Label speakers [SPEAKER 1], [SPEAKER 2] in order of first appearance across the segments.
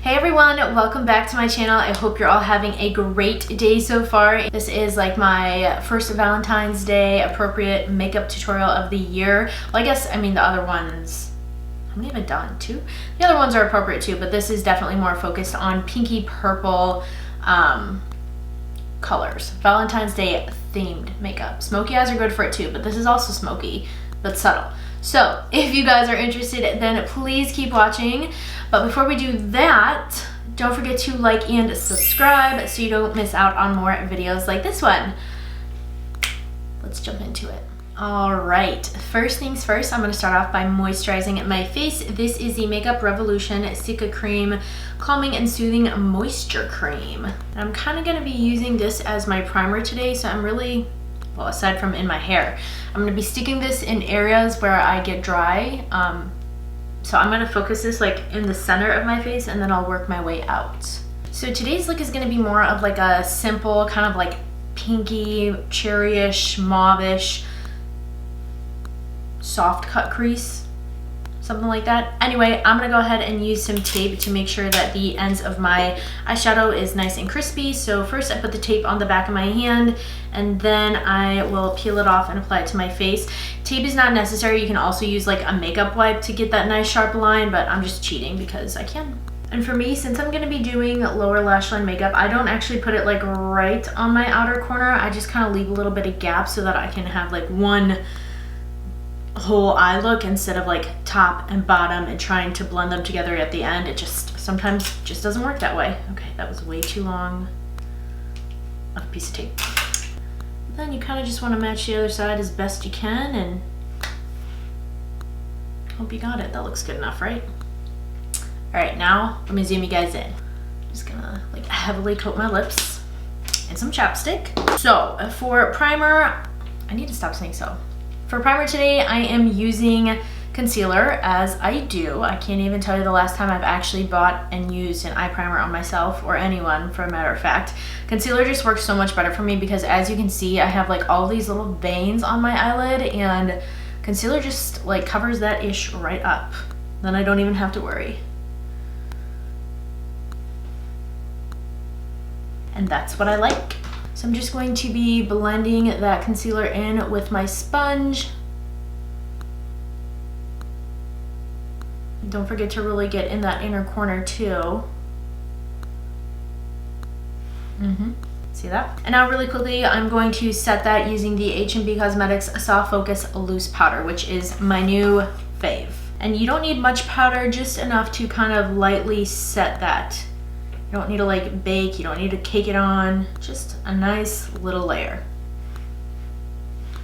[SPEAKER 1] Hey everyone, welcome back to my channel. I hope you're all having a great day so far. This is like my first Valentine's Day appropriate makeup tutorial of the year. Well, I mean the other ones, how many have I done? 2? The other ones are appropriate too, but this is definitely more focused on pinky purple colors. Valentine's Day themed makeup. Smoky eyes are good for it too, but this is also smoky, but subtle. So if you guys are interested, then please keep watching. But before we do that, don't forget to like and subscribe so you don't miss out on more videos like this one. Let's jump into it. All right, first things first, I'm going to start off by moisturizing my face. This is the Makeup Revolution Cica Cream Calming and Soothing Moisture Cream. And I'm kind of going to be using this as my primer today, so I'm really, well, aside from in my hair, I'm going to be sticking this in areas where I get dry. So I'm going to focus this like in the center of my face, and then I'll work my way out. So today's look is going to be more of like a simple kind of like pinky, cherryish, mauve-ish, soft cut crease, something like that. Anyway, I'm gonna go ahead and use some tape to make sure that the ends of my eyeshadow is nice and crispy. So first I put the tape on the back of my hand, and then I will peel it off and apply it to my face. Tape is not necessary. You can also use like a makeup wipe to get that nice sharp line, but I'm just cheating because I can. And for me, since I'm gonna be doing lower lash line makeup, I don't actually put it like right on my outer corner. I just kind of leave a little bit of gap so that I can have like one whole eye look instead of like top and bottom and trying to blend them together at the end. It just sometimes just doesn't work that way. Okay, that was way too long of a piece of tape. Then you kind of just want to match the other side as best you can, and hope you got it. That looks good enough, right? All right, now let me zoom you guys in. I'm just gonna like heavily coat my lips in some chapstick. So for primer, I need to stop saying so. For primer today, I am using concealer, as I do. I can't even tell you the last time I've actually bought and used an eye primer on myself, or anyone for a matter of fact. Concealer just works so much better for me because, as you can see, I have like all these little veins on my eyelid, and concealer just like covers that ish right up. Then I don't even have to worry. And that's what I like. So I'm just going to be blending that concealer in with my sponge. Don't forget to really get in that inner corner too. See that? And now really quickly, I'm going to set that using the H&B Cosmetics Soft Focus Loose Powder, which is my new fave. And you don't need much powder, just enough to kind of lightly set that. You don't need to like bake, you don't need to cake it on, just a nice little layer.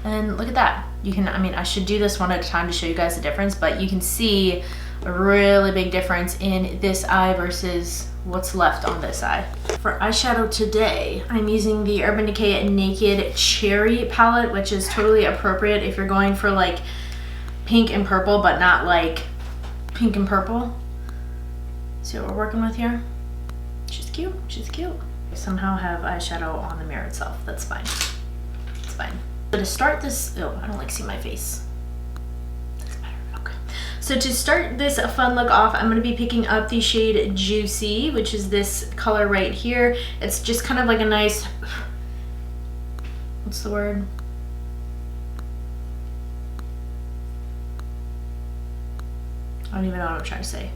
[SPEAKER 1] And look at that. You can, I mean, I should do this one at a time to show you guys the difference, but you can see a really big difference in this eye versus what's left on this eye. For eyeshadow today, I'm using the Urban Decay Naked Cherry palette, which is totally appropriate if you're going for like pink and purple, but not like pink and purple. See what we're working with here? She's cute, she's cute. I somehow have eyeshadow on the mirror itself. That's fine, it's fine. So to start this, oh, I don't like seeing my face. That's better, okay. So to start this fun look off, I'm gonna be picking up the shade Juicy, which is this color right here. It's just kind of like a nice, what's the word? I don't even know what I'm trying to say.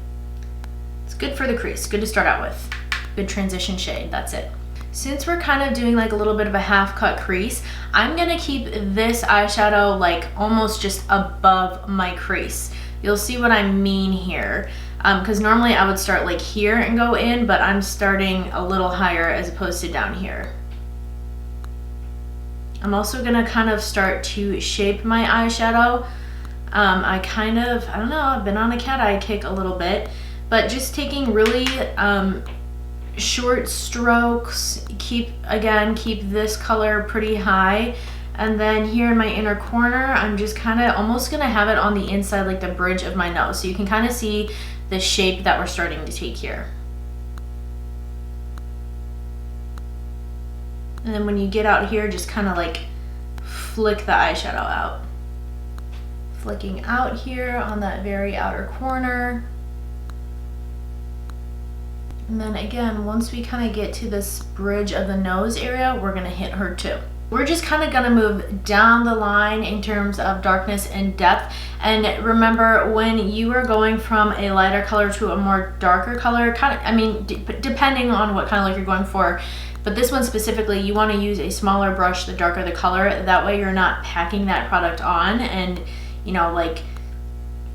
[SPEAKER 1] It's good for the crease, good to start out with. Good transition shade, that's it. Since we're kind of doing like a little bit of a half cut crease, I'm gonna keep this eyeshadow like almost just above my crease. You'll see what I mean here, because normally I would start like here and go in, but I'm starting a little higher as opposed to down here. I'm also gonna kind of start to shape my eyeshadow. I don't know, I've been on a cat eye kick a little bit, but just taking really short strokes, keep this color pretty high, and then here in my inner corner, I'm just kind of almost gonna have it on the inside like the bridge of my nose, so you can kind of see the shape that we're starting to take here. And then when you get out here, just kind of like flick the eyeshadow out. Flicking out here on that very outer corner. And then again, once we kind of get to this bridge of the nose area, we're gonna hit her too. We're just kind of gonna move down the line in terms of darkness and depth. And remember, when you are going from a lighter color to a more darker color, kind of, I mean, depending on what kind of look you're going for, but this one specifically, you want to use a smaller brush the darker the color. That way you're not packing that product on and, you know, like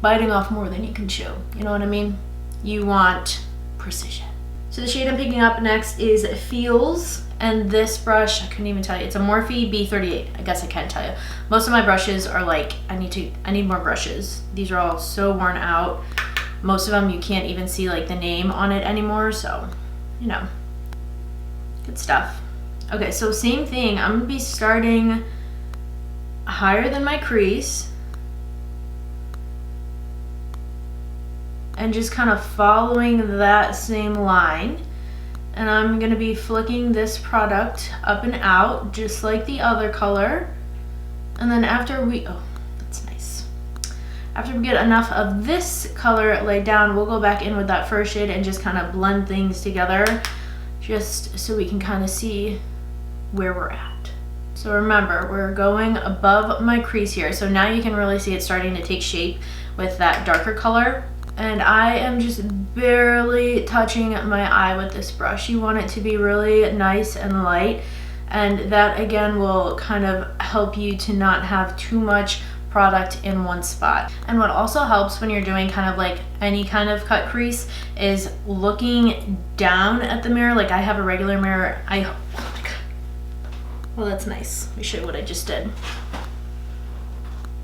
[SPEAKER 1] biting off more than you can chew. You know what I mean? You want precision. So the shade I'm picking up next is Feels. And this brush, I couldn't even tell you, it's a Morphe B38. I guess I can't tell you. Most of my brushes are like, I need more brushes. These are all so worn out. Most of them you can't even see like the name on it anymore, so, you know, good stuff. Okay, so same thing, I'm gonna be starting higher than my crease and just kind of following that same line. And I'm gonna be flicking this product up and out just like the other color. And then after we, oh, that's nice. After we get enough of this color laid down, we'll go back in with that first shade and just kind of blend things together just so we can kind of see where we're at. So remember, we're going above my crease here. So now you can really see it starting to take shape with that darker color. And I am just barely touching my eye with this brush. You want it to be really nice and light, and that again will kind of help you to not have too much product in one spot. And what also helps when you're doing kind of like any kind of cut crease is looking down at the mirror. Like I have a regular mirror. Oh my God. Well, that's nice. Let me show you what I just did.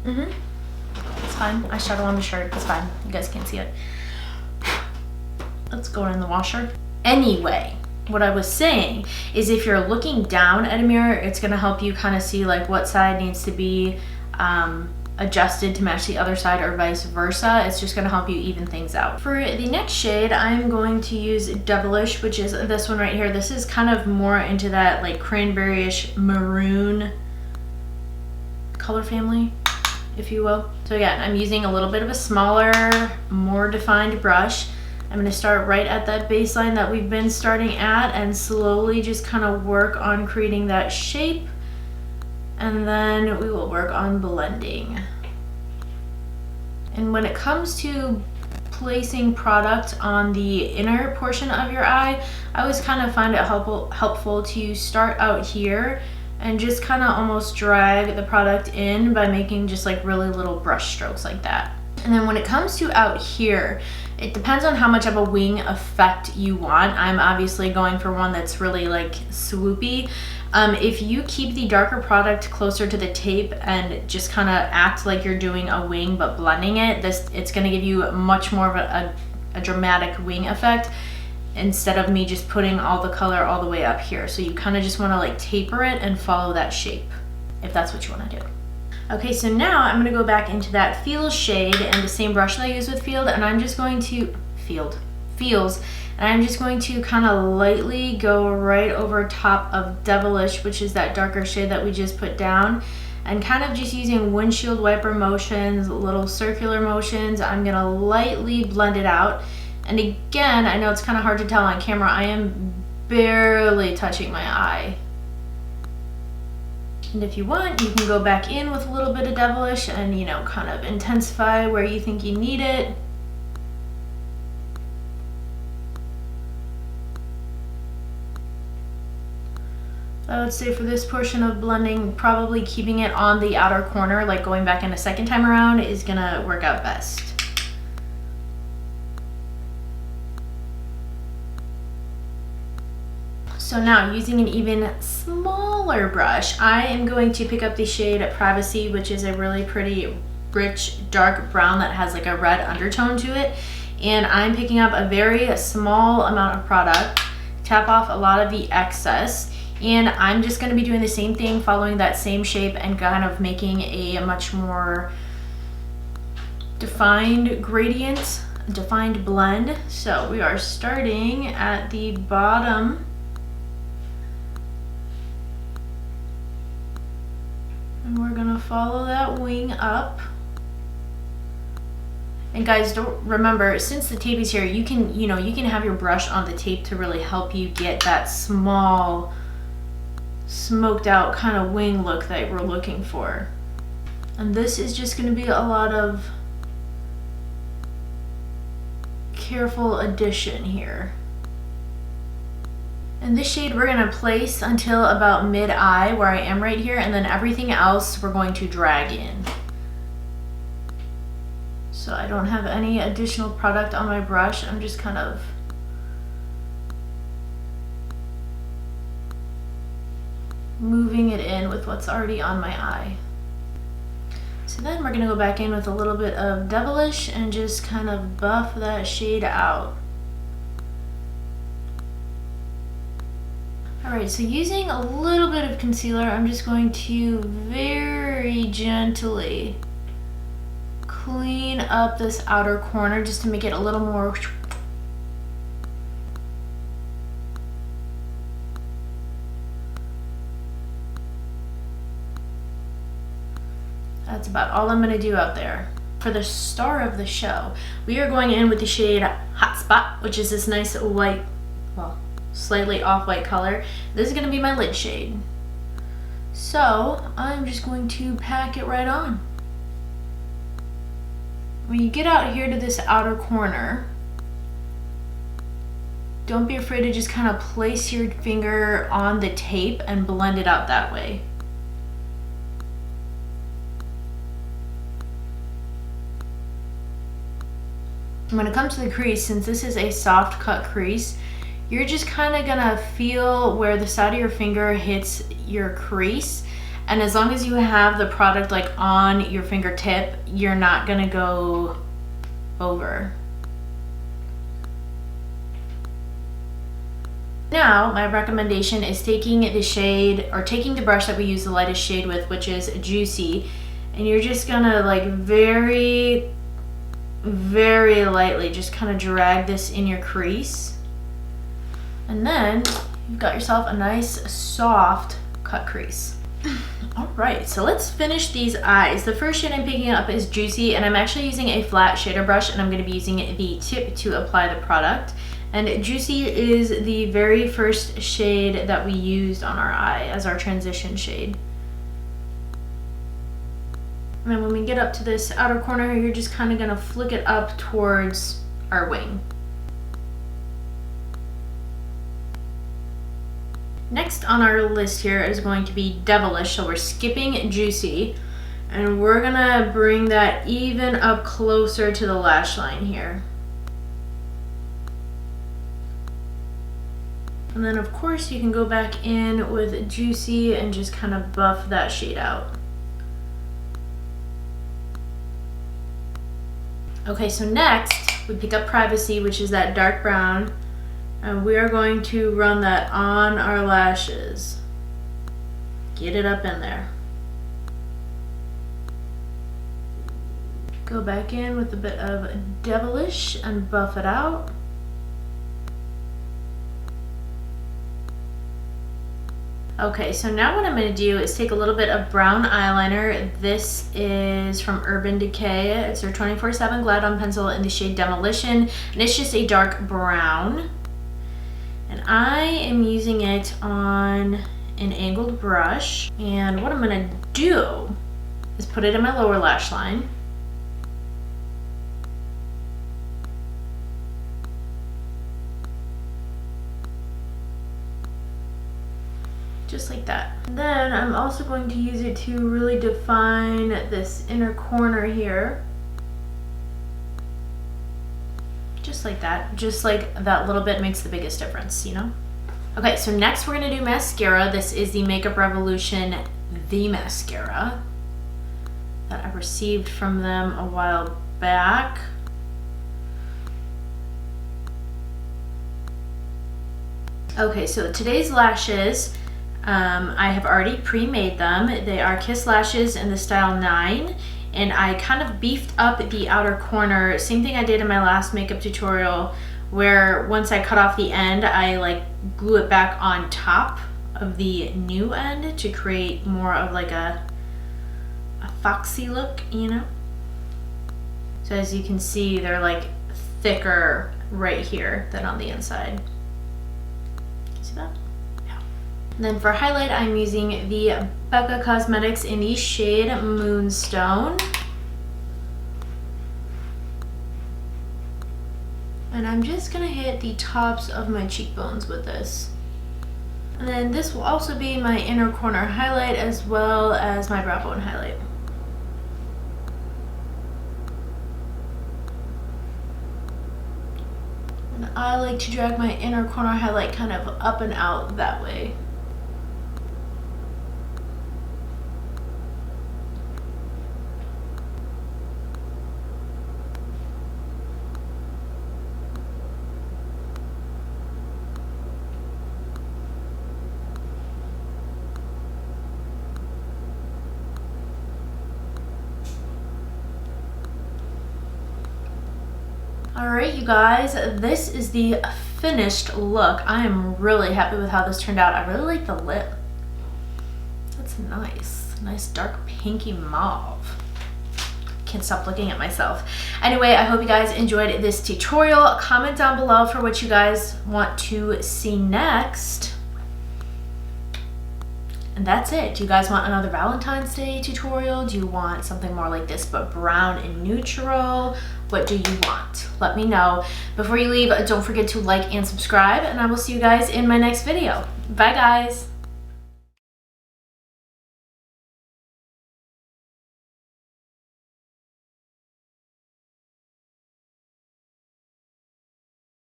[SPEAKER 1] It's fine. Eyeshadow on the shirt. It's fine. You guys can't see it. Let's go in the washer. Anyway, what I was saying is if you're looking down at a mirror, it's going to help you kind of see like what side needs to be adjusted to match the other side or vice versa. It's just going to help you even things out. For the next shade, I'm going to use Devilish, which is this one right here. This is kind of more into that like cranberry-ish maroon color family, if you will. So again, I'm using a little bit of a smaller, more defined brush. I'm gonna start right at that baseline that we've been starting at and slowly just kind of work on creating that shape. And then we will work on blending. And when it comes to placing product on the inner portion of your eye, I always kind of find it helpful to start out here and just kind of almost drag the product in by making just like really little brush strokes like that. And then when it comes to out here, it depends on how much of a wing effect you want. I'm obviously going for one that's really like swoopy. If you keep the darker product closer to the tape and just kind of act like you're doing a wing but blending it, it's going to give you much more of a dramatic wing effect instead of me just putting all the color all the way up here. So you kind of just want to like taper it and follow that shape if that's what you want to do. Okay, so now I'm going to go back into that Feels shade and the same brush that I use with Feels, and I'm just going to kind of lightly go right over top of Devilish, which is that darker shade that we just put down, and kind of just using windshield wiper motions, little circular motions. I'm going to lightly blend it out. And again, I know it's kind of hard to tell on camera, I am barely touching my eye. And if you want, you can go back in with a little bit of Devilish and, you know, kind of intensify where you think you need it. I would say for this portion of blending, probably keeping it on the outer corner, like going back in a second time around, is gonna work out best. So now, using an even smaller brush, I am going to pick up the shade Privacy, which is a really pretty rich dark brown that has like a red undertone to it. And I'm picking up a very small amount of product, tap off a lot of the excess, and I'm just going to be doing the same thing, following that same shape and kind of making a much more defined gradient, defined blend. So we are starting at the bottom and we're gonna follow that wing up. And guys, don't remember, since the tape is here, you can have your brush on the tape to really help you get that small, smoked out kind of wing look that we're looking for. And this is just going to be a lot of careful addition here. And this shade we're going to place until about mid-eye, where I am right here, and then everything else we're going to drag in. So I don't have any additional product on my brush. I'm just kind of moving it in with what's already on my eye. So then we're gonna go back in with a little bit of Devilish and just kind of buff that shade out. Alright, so using a little bit of concealer, I'm just going to very gently clean up this outer corner just to make it a little more. That's about all I'm going to do out there. For the star of the show, we are going in with the shade Hot Spot, which is this nice white, well, slightly off-white color. This is going to be my lid shade. So I'm just going to pack it right on. When you get out here to this outer corner, don't be afraid to just kind of place your finger on the tape and blend it out that way. When it comes to the crease, since this is a soft cut crease, you're just kind of gonna feel where the side of your finger hits your crease, and as long as you have the product like on your fingertip, you're not gonna go over. Now my recommendation is taking the shade, or taking the brush that we use the lightest shade with, which is Juicy, and you're just gonna like very lightly just kind of drag this in your crease, and then you've got yourself a nice soft cut crease. All right, so let's finish these eyes. The first shade I'm picking up is Juicy, and I'm actually using a flat shader brush, and I'm going to be using the tip to apply the product. And Juicy is the very first shade that we used on our eye as our transition shade. And then when we get up to this outer corner, you're just kind of going to flick it up towards our wing. Next on our list here is going to be Devilish, so we're skipping Juicy, and we're going to bring that even up closer to the lash line here. And then of course you can go back in with Juicy and just kind of buff that shade out. Okay, so next we pick up Privacy, which is that dark brown, and we are going to run that on our lashes. Get it up in there. Go back in with a bit of Devilish and buff it out. Okay, so now what I'm going to do is take a little bit of brown eyeliner. This is from Urban Decay. It's their 24/7 Glide On Pencil in the shade Demolition, and it's just a dark brown. And I am using it on an angled brush, and what I'm going to do is put it in my lower lash line. Just like that. And then I'm also going to use it to really define this inner corner here. Just like that. Just like that little bit makes the biggest difference, you know? Okay, so next we're gonna do mascara. This is the Makeup Revolution The Mascara that I received from them a while back. Okay, so today's lashes, I have already pre-made them. They are Kiss Lashes in the style 9, and I kind of beefed up the outer corner. Same thing I did in my last makeup tutorial, where once I cut off the end, I like glue it back on top of the new end to create more of like a foxy look, you know? So as you can see, they're like thicker right here than on the inside. See that? Yeah. And then for highlight, I'm using the Becca Cosmetics in the shade Moonstone. And I'm just gonna hit the tops of my cheekbones with this. And then this will also be my inner corner highlight as well as my brow bone highlight. And I like to drag my inner corner highlight kind of up and out that way. Alright, you guys, this is the finished look. I am really happy with how this turned out. I really like the lip. That's nice. Nice dark pinky mauve. Can't stop looking at myself. Anyway, I hope you guys enjoyed this tutorial. Comment down below for what you guys want to see next. And that's it. Do you guys want another Valentine's Day tutorial? Do you want something more like this but brown and neutral? What do you want? Let me know. Before you leave, don't forget to like and subscribe, and I will see you guys in my next video. Bye, guys.